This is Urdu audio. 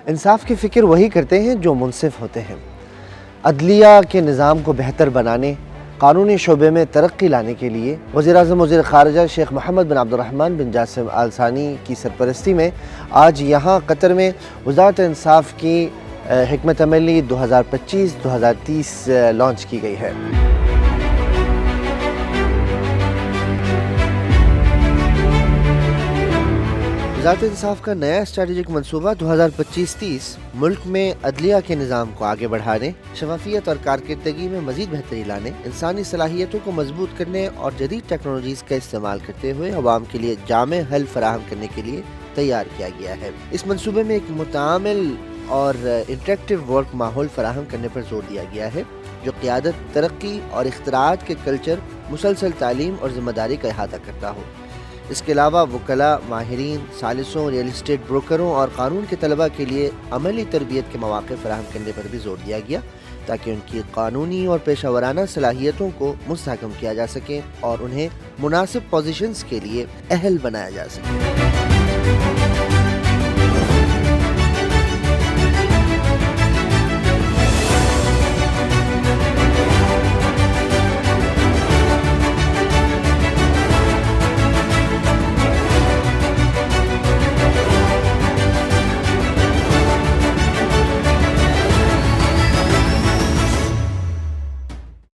انصاف کی فکر وہی کرتے ہیں جو منصف ہوتے ہیں۔ عدلیہ کے نظام کو بہتر بنانے، قانونی شعبے میں ترقی لانے کے لیے وزیر اعظم وزیر خارجہ شیخ محمد بن عبد الرحمن بن جاسم آل ثانی کی سرپرستی میں آج یہاں قطر میں وزارت انصاف کی حکمت عملی 2025-2030 لانچ کی گئی ہے۔ وزارت انصاف کا نیا اسٹریٹجک منصوبہ 2025-30 ملک میں عدلیہ کے نظام کو آگے بڑھانے، شفافیت اور کارکردگی میں مزید بہتری لانے، انسانی صلاحیتوں کو مضبوط کرنے اور جدید ٹیکنالوجیز کا استعمال کرتے ہوئے عوام کے لیے جامع حل فراہم کرنے کے لیے تیار کیا گیا ہے۔ اس منصوبے میں ایک متعامل اور انٹریکٹیو ورک ماحول فراہم کرنے پر زور دیا گیا ہے جو قیادت، ترقی اور اختراعات کے کلچر، مسلسل تعلیم اور ذمہ داری کا احاطہ کرتا ہو۔ اس کے علاوہ وکلاء، ماہرین، ثالثوں، ریئل اسٹیٹ بروکروں اور قانون کے طلباء کے لیے عملی تربیت کے مواقع فراہم کرنے پر بھی زور دیا گیا تاکہ ان کی قانونی اور پیشہ ورانہ صلاحیتوں کو مستحکم کیا جا سکے اور انہیں مناسب پوزیشنز کے لیے اہل بنایا جا سکے۔